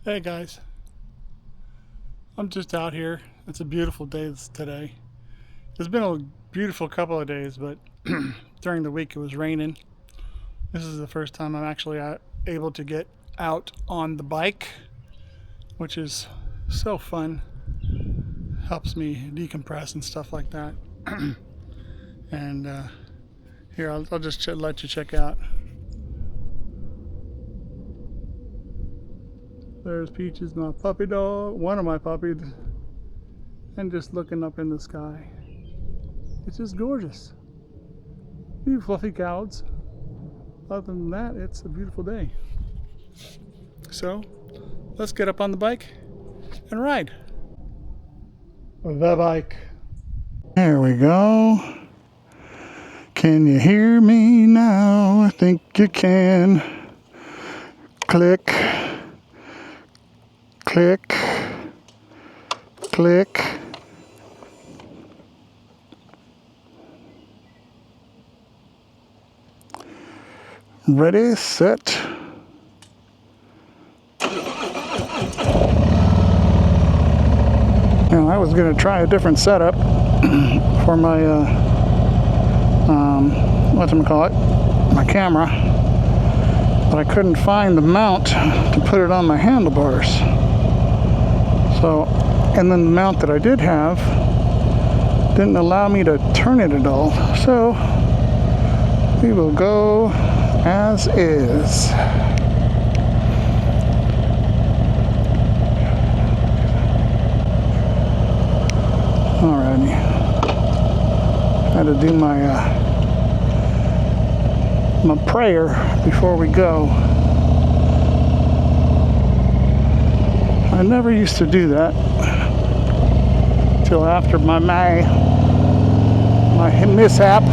Hey guys, I'm just out here. It's a beautiful day today. It's been a beautiful couple of days, but during the week it was raining. This is the first time I'm actually able to get out on the bike, which is so fun. Helps me decompress and stuff like that. And here, I'll just let you check out. There's Peaches, my puppy dog, one of my puppies, and just looking up in the sky. It's just gorgeous. You fluffy cows. Other than that, it's a beautiful day. So, let's get up on the bike and ride. The bike. There we go. Can you hear me now? I think you can. Click. Click. Click. Ready, set. Now I was going to try a different setup for my my camera, but I couldn't find the mount to put it on my handlebars. So, and then the mount that I did have didn't allow me to turn it at all. So we will go as is. Alrighty. Had to do my my prayer before we go. I never used to do that till after my mishap.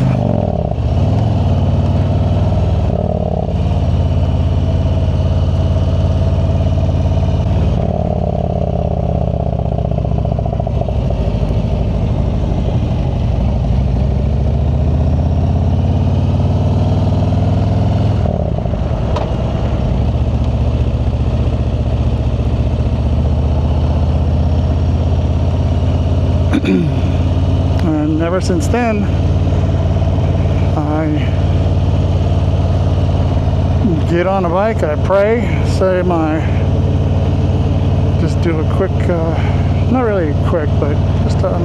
And ever since then, I get on a bike, I pray, just do a quick, not really quick, but just a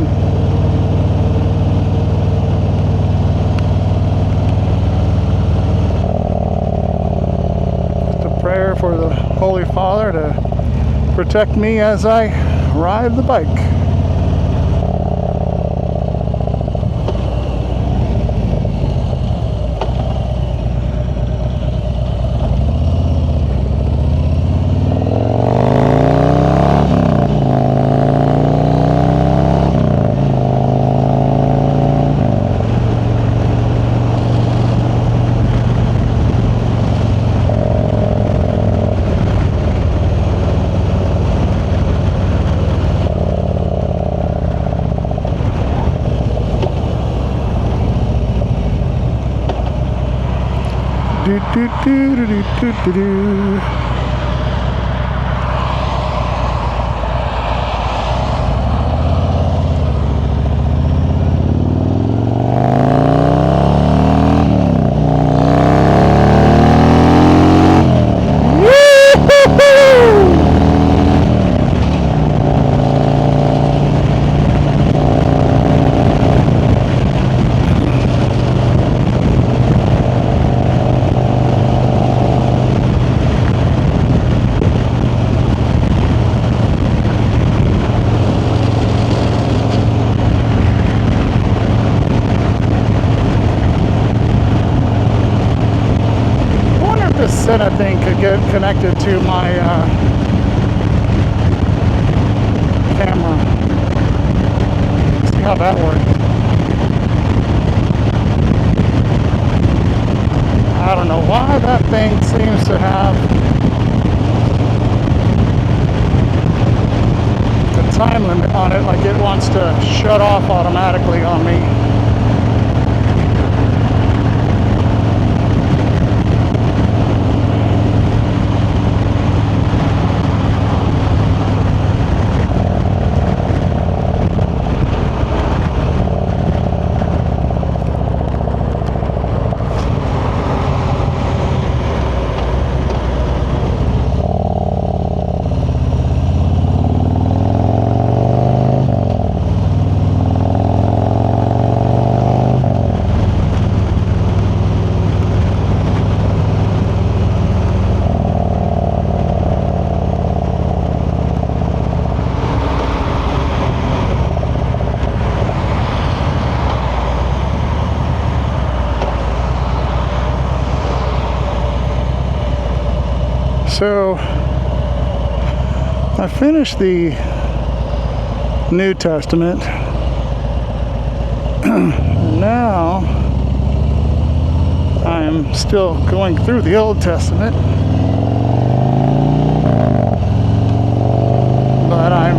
prayer for the Holy Father to protect me as I ride the bike. Do do do do do do do. Set, I think, could get connected to my camera. See how that works. I don't know why that thing seems to have the time limit on it, like it wants to shut off automatically on me. So I finished the New Testament. Now I'm still going through the Old Testament, but I'm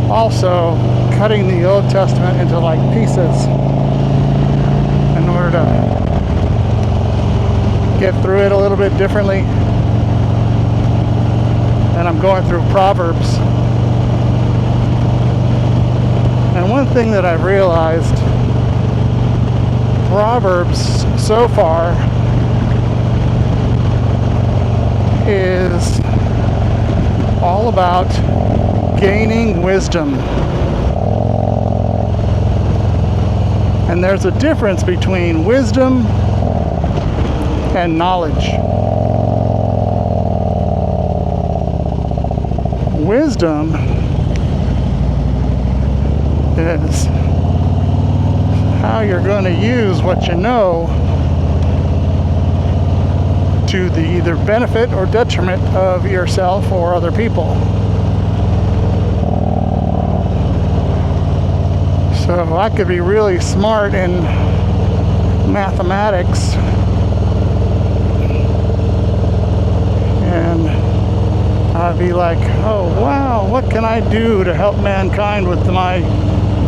also cutting the Old Testament into like pieces in order to get through it a little bit differently. And I'm going through Proverbs. And one thing that I've realized, Proverbs so far is all about gaining wisdom. And there's a difference between wisdom and knowledge. Wisdom is how you're going to use what you know to the either benefit or detriment of yourself or other people. So I could be really smart in mathematics and I'd be like, oh wow, what can I do to help mankind with my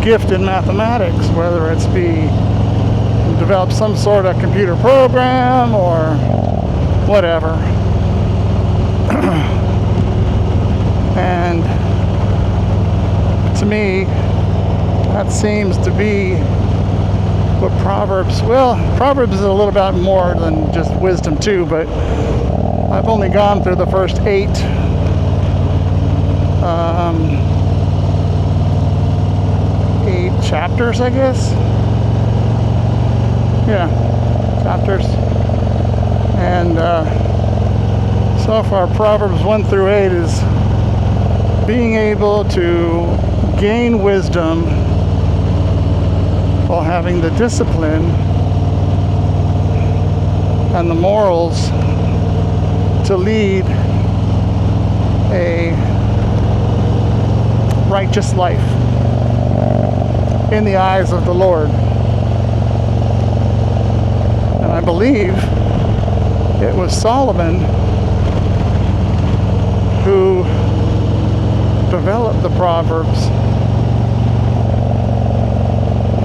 gift in mathematics? Whether it's be develop some sort of computer program or whatever. And to me, that seems to be what Proverbs is a little bit more than just wisdom too, but I've only gone through the first 8 chapters, I guess. Yeah, chapters. And so far Proverbs 1 through 8 is being able to gain wisdom while having the discipline and the morals to lead a righteous life in the eyes of the Lord. And I believe it was Solomon who developed the Proverbs.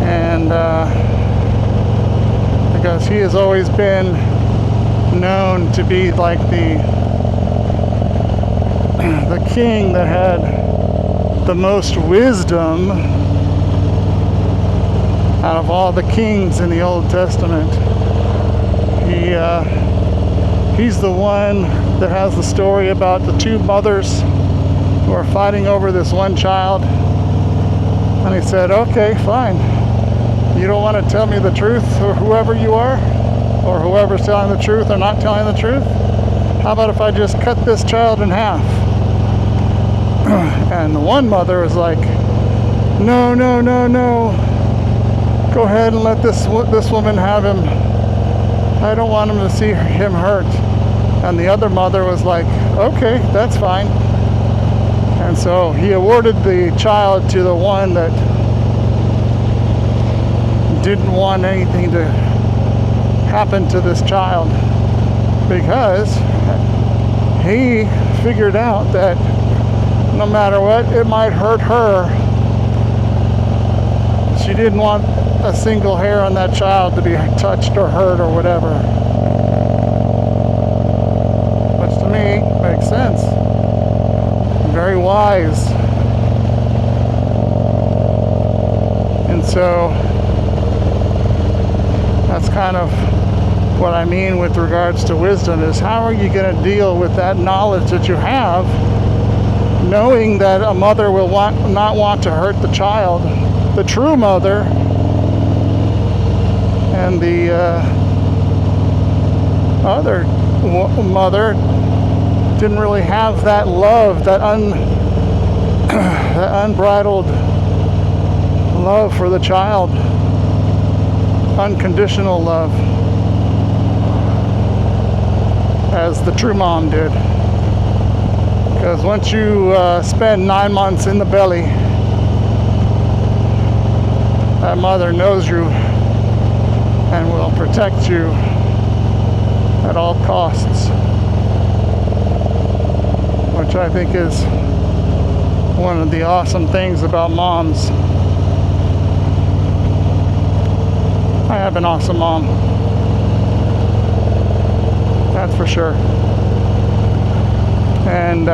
And because he has always been known to be like the king that had the most wisdom out of all the kings in the Old Testament. He's the one that has the story about the 2 mothers who are fighting over this one child. And he said, okay, fine. You don't want to tell me the truth, or whoever you are, or whoever's telling the truth or not telling the truth? How about if I just cut this child in half? And the one mother was like, no, no, no, no. Go ahead and let this woman have him. I don't want him to see him hurt. And the other mother was like, okay, that's fine. And so he awarded the child to the one that didn't want anything to happen to this child, because he figured out that no matter what, it might hurt her. She didn't want a single hair on that child to be touched or hurt or whatever. Which to me makes sense. Very wise. And so that's kind of what I mean with regards to wisdom, is how are you going to deal with that knowledge that you have, knowing that a mother will not want to hurt the child, the true mother, and the other mother didn't really have that love, that unbridled love for the child, unconditional love. as the true mom did. Because once you spend 9 months in the belly, that mother knows you and will protect you at all costs, which I think is one of the awesome things about moms. I have an awesome mom, that's for sure. And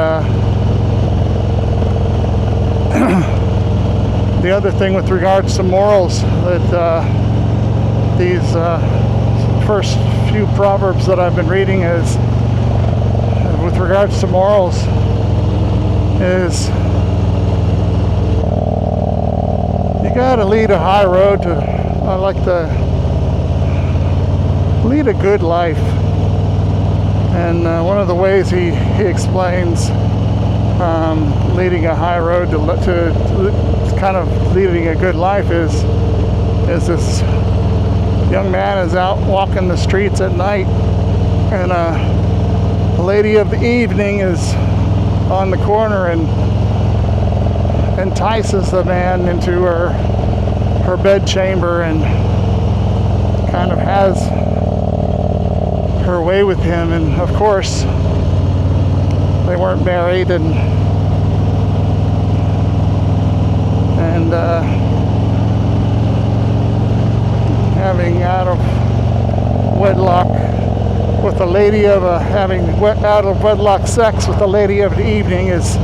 the other thing with regards to morals, that these first few Proverbs that I've been reading is, with regards to morals, is you gotta lead a high road to, lead a good life. And one of the ways he explains leading a high road to kind of leading a good life is this young man is out walking the streets at night, and a lady of the evening is on the corner and entices the man into her bed chamber and kind of has her way with him. And of course they weren't married, and having out of wedlock with a lady of having out of wedlock sex with a lady of the evening is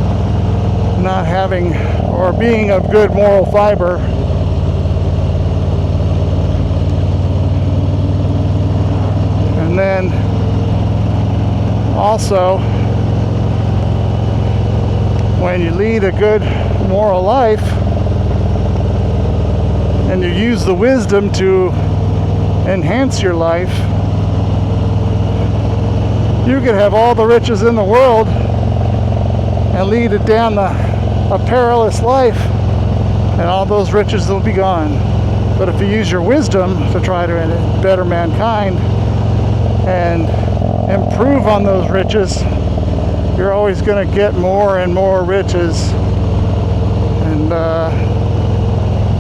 not having or being of good moral fiber. And then also, when you lead a good moral life and you use the wisdom to enhance your life, you could have all the riches in the world and lead it down a perilous life, and all those riches will be gone. But if you use your wisdom to try to better mankind and improve on those riches, you're always going to get more and more riches. And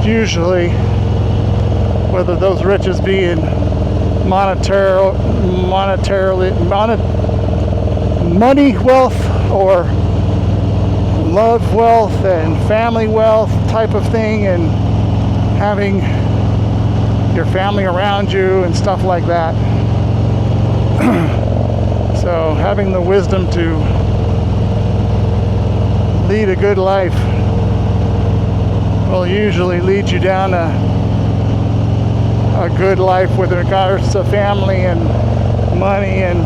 usually, whether those riches be in money wealth, or love wealth and family wealth type of thing, and having your family around you and stuff like that. So having the wisdom to lead a good life will usually lead you down a good life with regards to family and money, and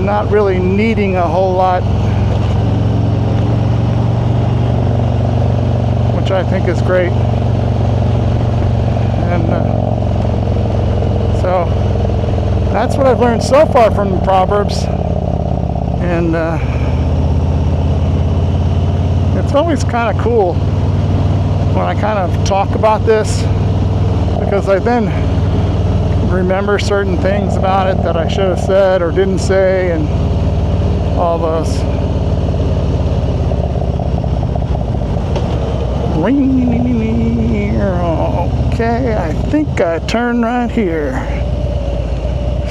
not really needing a whole lot, which I think is great. And so that's what I've learned so far from the Proverbs. And it's always kind of cool when I kind of talk about this, because I then remember certain things about it that I should have said or didn't say, and all those. Okay, I think I turn right here.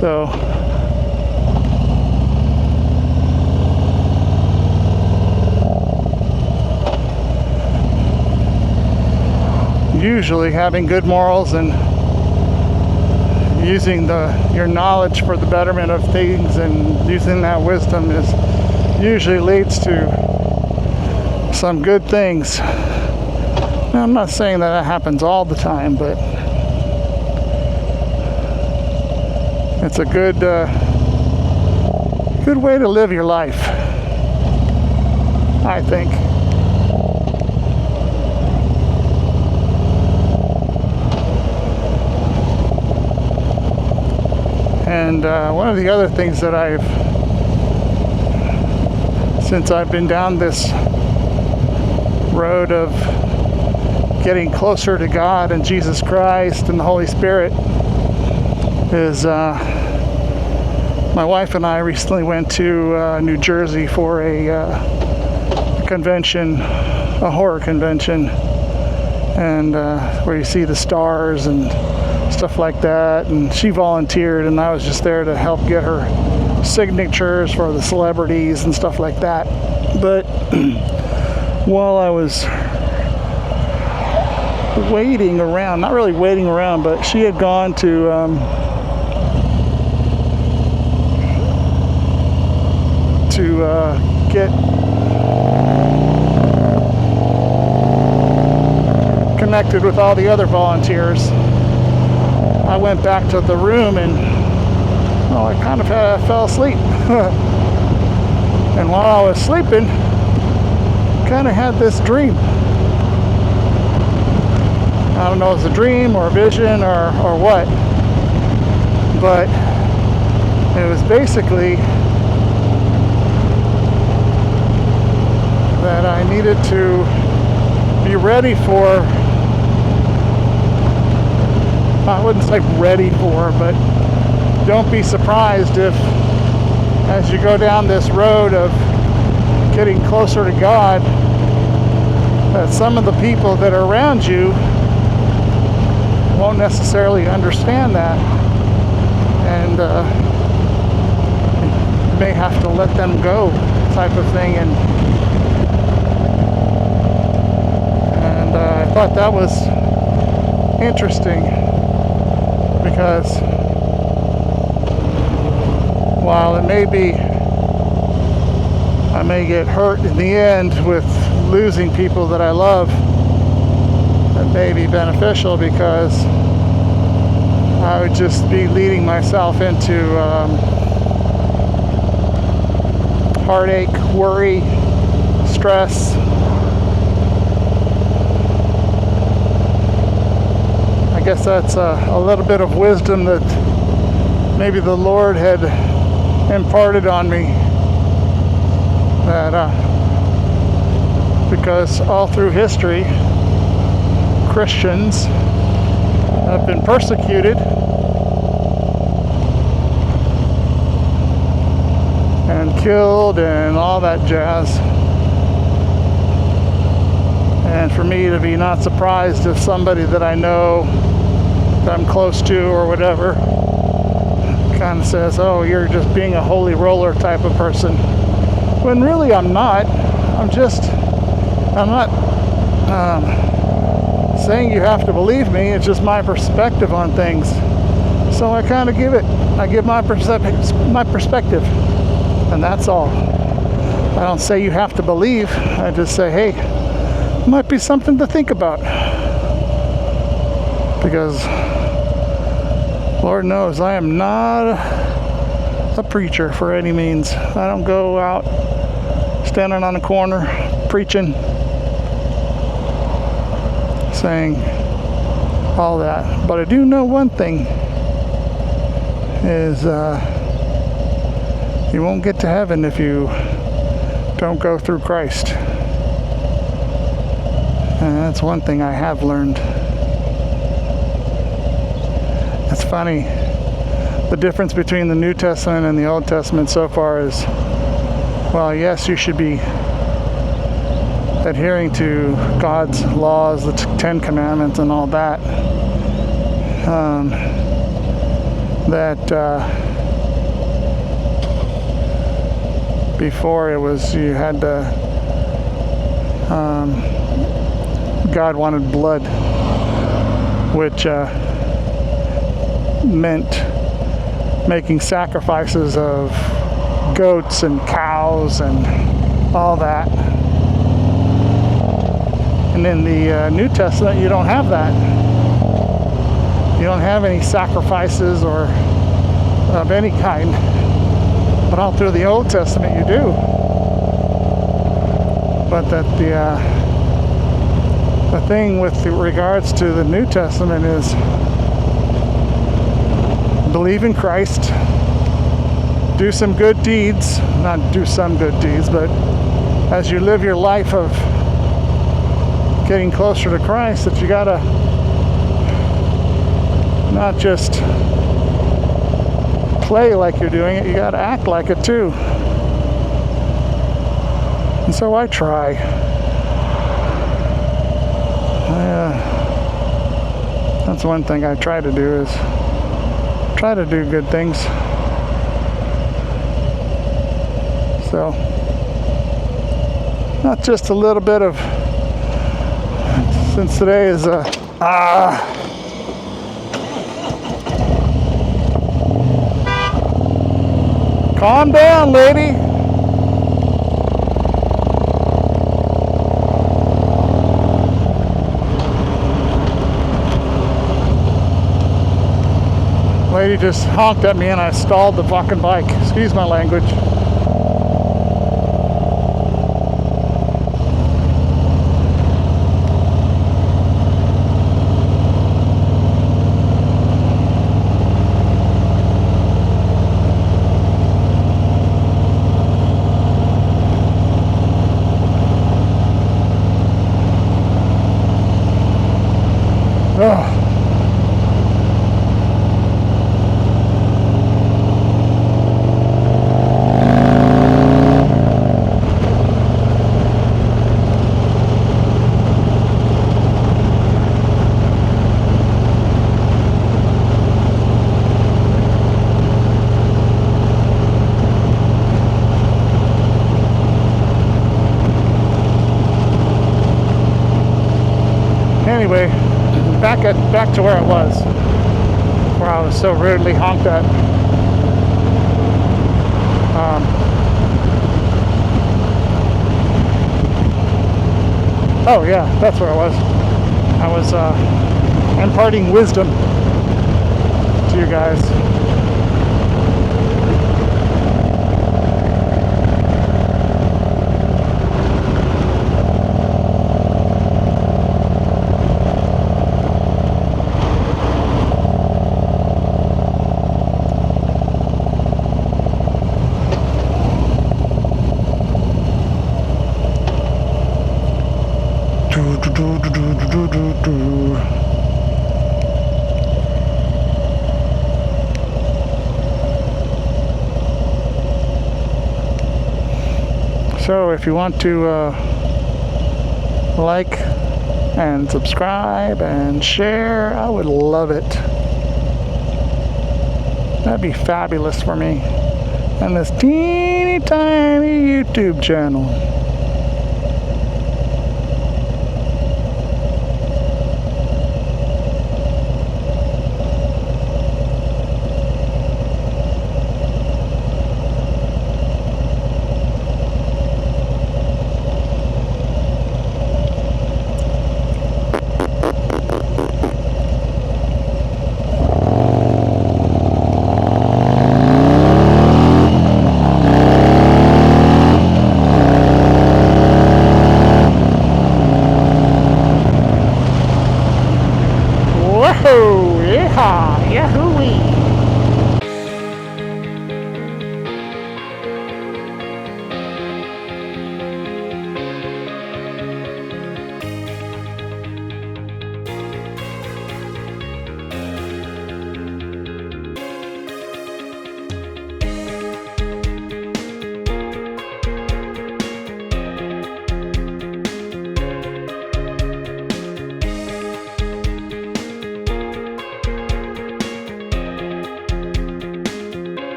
So usually having good morals and using your knowledge for the betterment of things and using that wisdom usually leads to some good things. Now, I'm not saying that happens all the time, but it's a good way to live your life, I think. And one of the other things that since I've been down this road of getting closer to God and Jesus Christ and the Holy Spirit, is My wife and I recently went to New Jersey for a convention, a horror convention, and where you see the stars and stuff like that. And she volunteered, and I was just there to help get her signatures for the celebrities and stuff like that. But while I was waiting around, not really waiting around, but she had gone to get connected with all the other volunteers. I went back to the room and I kind of fell asleep. And while I was sleeping, kind of had this dream. I don't know if it's a dream or a vision or what, but it was basically that I needed to be ready for, I wouldn't say ready for, but don't be surprised if, as you go down this road of getting closer to God, that some of the people that are around you won't necessarily understand that, and you may have to let them go, type of thing. And I thought that was interesting, because while it may be, I may get hurt in the end with losing people that I love, it may be beneficial, because I would just be leading myself into heartache, worry, stress. I guess that's a little bit of wisdom that maybe the Lord had imparted on me, that because all through history, Christians have been persecuted and killed and all that jazz. And for me to be not surprised if somebody that I know, that I'm close to or whatever, kind of says, oh, you're just being a holy roller type of person, when really I'm not. I'm not saying you have to believe me. It's just my perspective on things. So I kind of give my perspective, and that's all. I don't say you have to believe. I just say, hey, it might be something to think about, because Lord knows I am not a preacher for any means. I don't go out standing on a corner preaching, saying all that. But I do know one thing is you won't get to heaven if you don't go through Christ. And that's one thing I have learned. It's funny, the difference between the New Testament and the Old Testament so far is, well, yes, you should be adhering to God's laws, the Ten Commandments and all that. Before it was, you had to, God wanted blood, which meant making sacrifices of goats and cows and all that. And in the New Testament, you don't have that. You don't have any sacrifices or of any kind. But all through the Old Testament, you do. But that the thing with regards to the New Testament is believe in Christ, do some good deeds, not do some good deeds, but as you live your life of getting closer to Christ, that you gotta not just play like you're doing it, you gotta act like it too. And so I try. That's one thing I try to do, is try to do good things. So, not just a little bit of, since today is calm down, lady. Lady just honked at me and I stalled the fucking bike. Excuse my language. Oh. Anyway, back to where I was, where I was so rudely honked at. Oh yeah, that's where I was. I was imparting wisdom to you guys. So if you want to like and subscribe and share, I would love it. That'd be fabulous for me and this teeny tiny YouTube channel.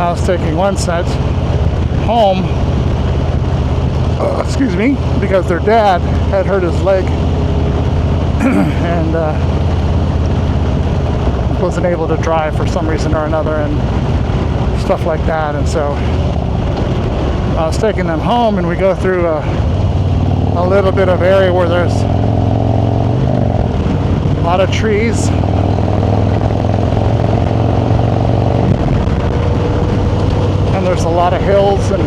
I was taking one set home, excuse me, because their dad had hurt his leg and wasn't able to drive for some reason or another and stuff like that. And so I was taking them home, and we go through a little bit of area where there's a lot of trees. And there's a lot of hills, and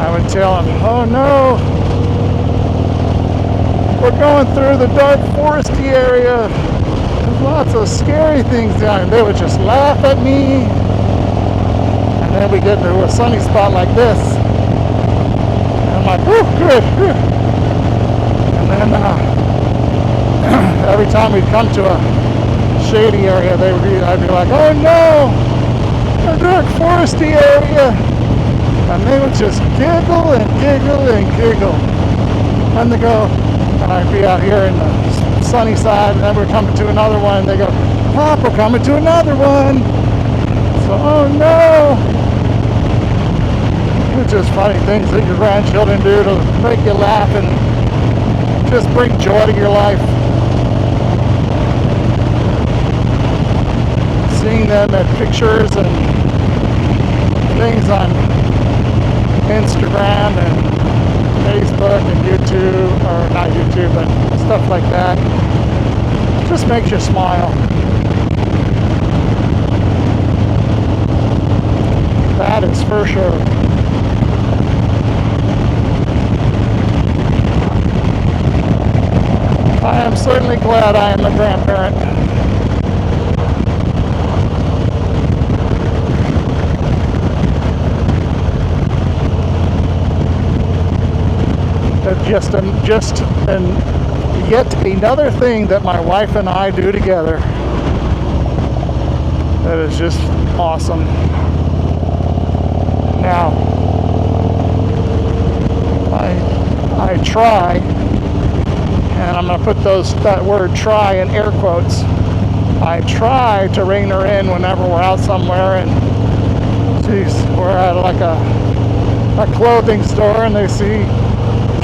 I would tell them, oh no, we're going through the dark foresty area. There's lots of scary things down here. They would just laugh at me. And then we get into a sunny spot like this. And I'm like, whew, good. And then every time we'd come to a shady area, I'd be like, oh no, a dark foresty area. And they would just giggle and giggle and giggle. And they go, and I'd be out here in the sunny side, and then we're coming to another one, and they go, Pop, we're coming to another one. So, oh no. It's just funny things that your grandchildren do to make you laugh and just bring joy to your life. Seeing them at pictures and things on Instagram and Facebook and YouTube, or not YouTube, but stuff like that, just makes you smile. That is for sure. I am certainly glad I am a grandparent. Just yet another thing that my wife and I do together that is just awesome. Now, I try, and I'm going to put that word try in air quotes. I try to rein her in whenever we're out somewhere, and we're at like a clothing store, and they see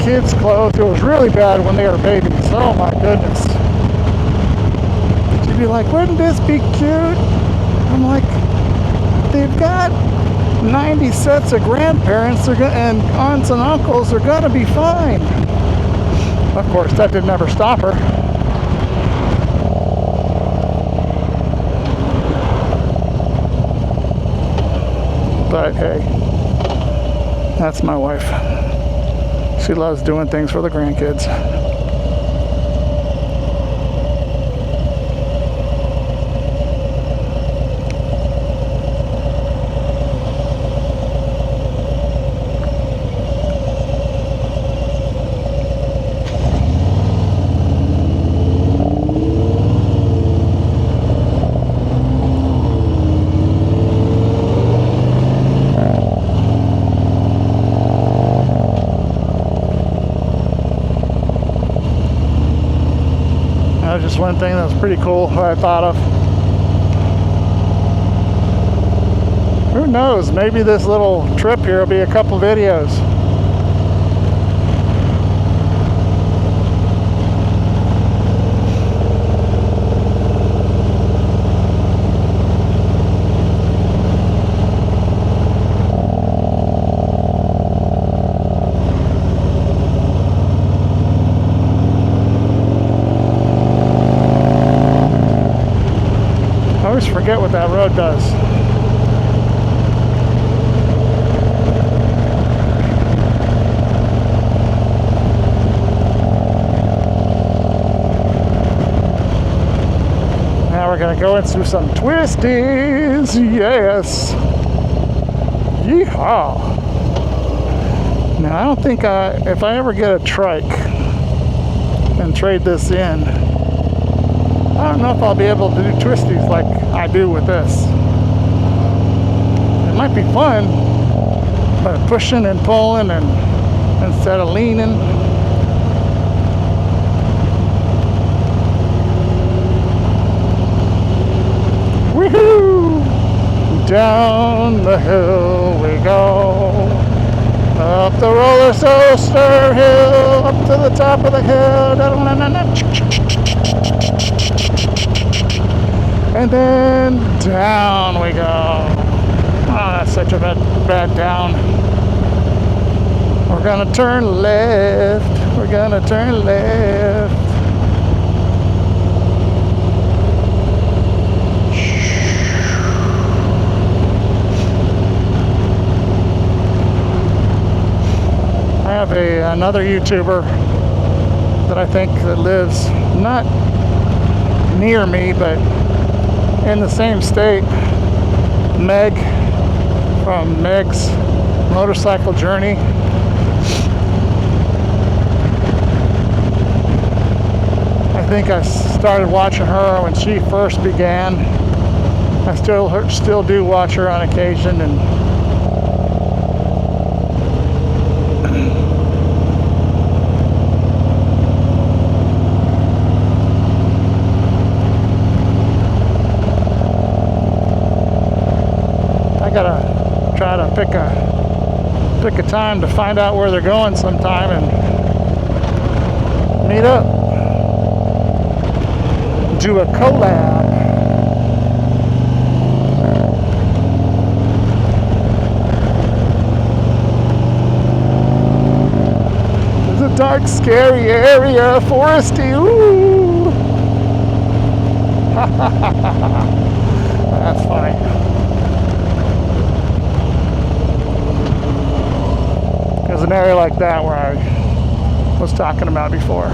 kids' clothes. It was really bad when they were babies. Oh my goodness. She'd be like, wouldn't this be cute? I'm like, they've got 90 sets of grandparents and aunts and uncles. They're gonna be fine. Of course, that didn't ever stop her. But hey, that's my wife. She loves doing things for the grandkids. Just one thing that was pretty cool I thought of. Who knows, maybe this little trip here will be a couple videos. I always forget what that road does. Now we're going to go into some twisties. Yes. Yeehaw. Now I don't think if I ever get a trike and trade this in, I don't know if I'll be able to do twisties like I do with this. It might be fun, but pushing and pulling and instead of leaning. Woohoo! down the hill we go. Up the roller coaster hill, up to the top of the hill. And then down we go. Oh, that's such a bad down. We're gonna turn left. We're gonna turn left. I have another YouTuber that I think that lives not near me, but in the same state. Meg from Meg's Motorcycle Journey. I think I started watching her when she first began. I still do watch her on occasion, and I gotta try to pick a time to find out where they're going sometime and meet up. Do a collab. It's a dark, scary area, foresty. Ooh. That's funny. There's an area like that where I was talking about before.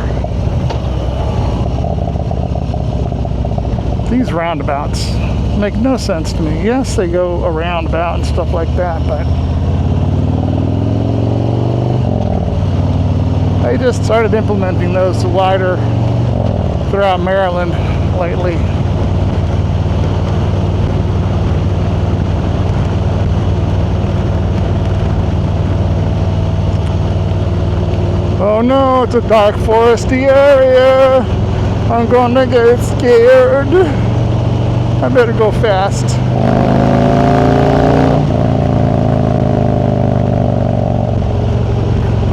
These roundabouts make no sense to me. Yes, they go a roundabout and stuff like that, but they just started implementing those wider throughout Maryland lately. Oh no, it's a dark foresty area. I'm gonna get scared. I better go fast.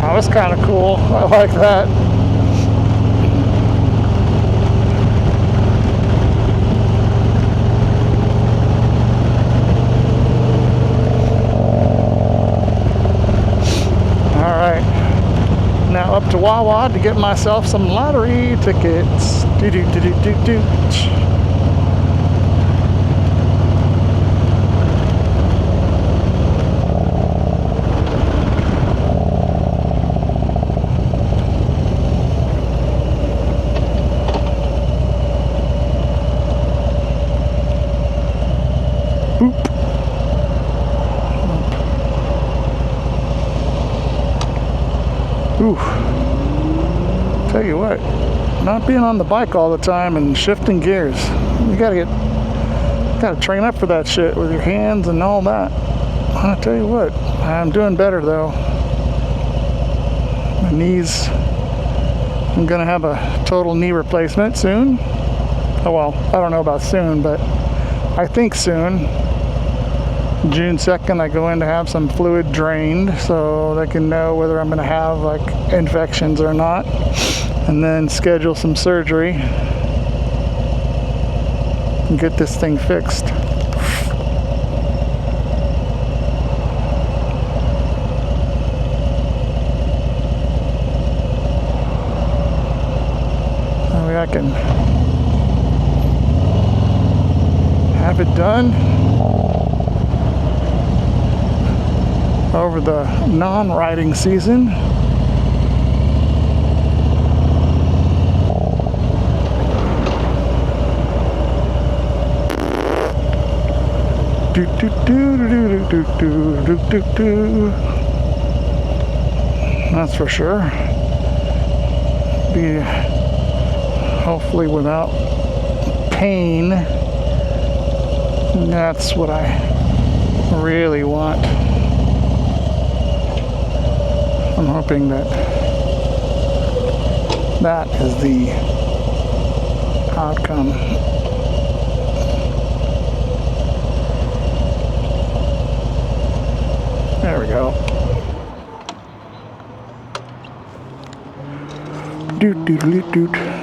That was kind of cool. I like that. All right. Now up to Wawa to get myself some lottery tickets. Do. Boop. Ooh. Tell you what, not being on the bike all the time and shifting gears, you gotta train up for that shit with your hands and all that. I'll tell you what, I'm doing better though. My knees, I'm gonna have a total knee replacement soon. Oh well, I don't know about soon, but I think soon. June 2nd, I go in to have some fluid drained so they can know whether I'm going to have like infections or not, and then schedule some surgery and get this thing fixed. That way I can have it done over the non-riding season. That's for sure. Be hopefully without pain. That's what I really want. I'm hoping that that is the outcome. we go. Doot doot doot doot.